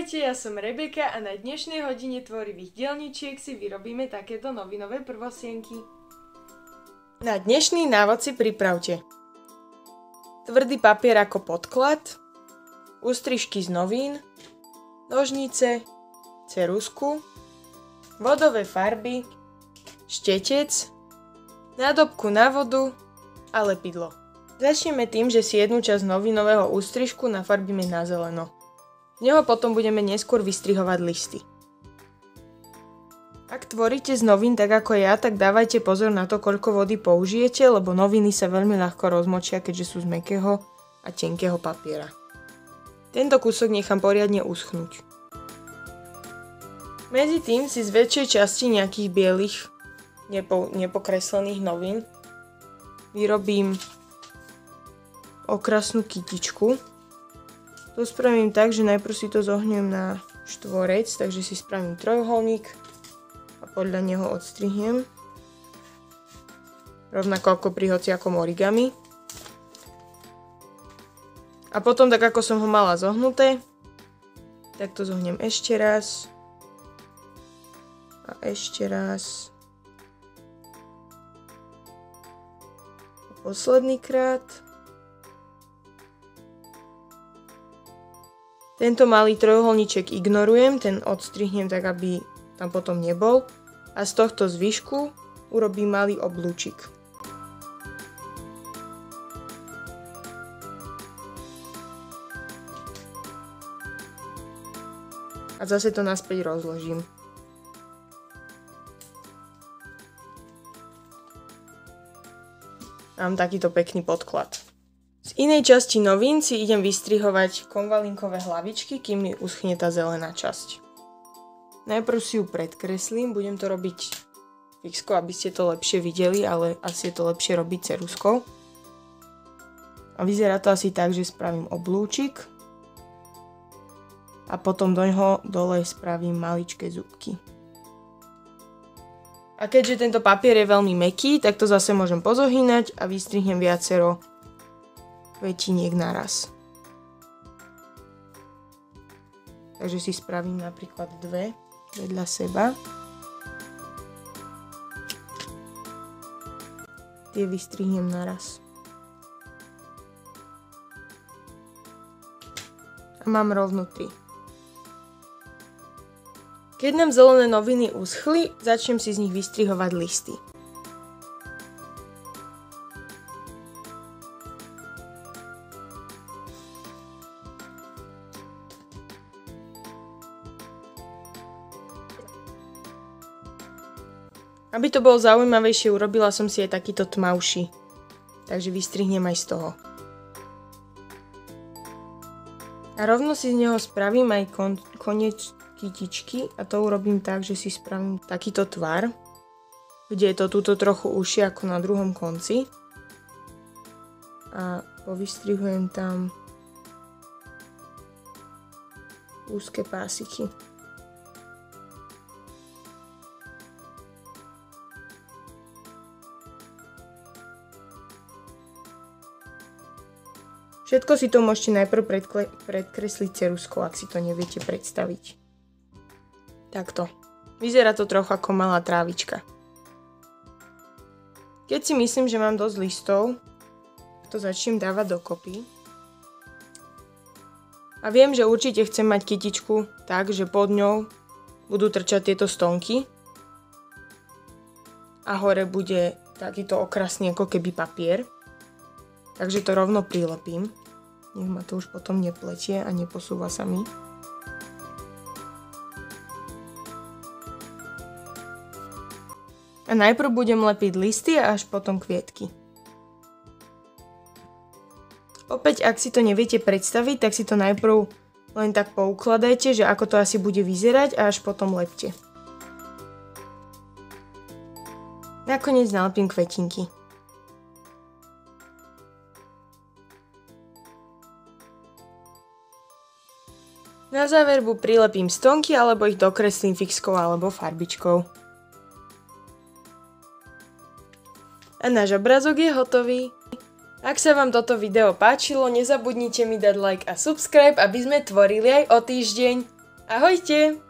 Ahojte, ja som Rebeka a na dnešnej hodine tvorivých dielničiek si vyrobíme takéto novinové prvosienky. Na dnešný návod si pripravte tvrdý papier ako podklad, ústrižky z novín, nožnice, ceruzku, vodové farby, štetec, nádobku na vodu a lepidlo. Začneme tým, že si jednu časť novinového ústrižku nafarbíme na zeleno. Z neho potom budeme neskôr vystrihovať listy. Ak tvoríte z novín tak ako ja, tak dávajte pozor na to, koľko vody použijete, lebo noviny sa veľmi ľahko rozmočia, keďže sú z mäkkého a tenkého papiera. Tento kúsok nechám poriadne uschnúť. Medzi tým si z väčšej časti nejakých bielých nepokreslených novín vyrobím okrasnú kytičku. To spravím tak, že najprv si to zohnem na štvorec, takže si spravím trojuholník a podľa neho odstrihnem. Rovnako ako pri hociakom origami. A potom, tak ako som ho mala zohnuté, tak to zohnem ešte raz. A ešte raz. A posledný krát. Tento malý trojuholníček ignorujem, ten odstrihnem tak, aby tam potom nebol. A z tohto zvyšku urobím malý oblúčik. A zase to naspäť rozložím. Mám takýto pekný podklad. Z inej časti novín si idem vystrihovať konvalinkové hlavičky, kým mi uschne tá zelená časť. Najprv si ju predkreslím, budem to robiť fixkou, aby ste to lepšie videli, ale asi je to lepšie robiť ceruzkou. A vyzerá to asi tak, že spravím oblúčik a potom doňho dole spravím maličké zúbky. A keďže tento papier je veľmi mäkký, tak to zase môžem pozohýnať a vystrihnem viacero kvetiniek naraz. Takže si spravím napríklad dve vedľa seba. Tie vystrihnem naraz. A mám rovno 3. Keď nám zelené noviny uschli, začnem si z nich vystrihovať listy. Aby to bolo zaujímavejšie, urobila som si aj takýto tmavší. Takže vystrihnem aj z toho. A rovno si z neho spravím aj koniec kytičky a to urobím tak, že si spravím takýto tvar, kde je to tuto trochu užšie ako na druhom konci. A povystrihujem tam úzke pásiky. Všetko si to môžete najprv predkresliť ceruzkou, ak si to neviete predstaviť. Takto. Vyzerá to trochu ako malá trávička. Keď si myslím, že mám dosť listov, to začnem dávať dokopy. A viem, že určite chcem mať kytičku tak, že pod ňou budú trčať tieto stonky. A hore bude takýto okrasný ako keby papier. Takže to rovno prilepím. Nech ma to už potom nepletie a neposúva sa mi. A najprv budem lepiť listy a až potom kvietky. Opäť, ak si to neviete predstaviť, tak si to najprv len tak poukladajte, že ako to asi bude vyzerať a až potom lepte. Nakoniec nalepím kvetinky. Na záver buď prilepím stonky, alebo ich dokreslím fixkou alebo farbičkou. A náš obrázok je hotový. Ak sa vám toto video páčilo, nezabudnite mi dať like a subscribe, aby sme tvorili aj o týždeň. Ahojte!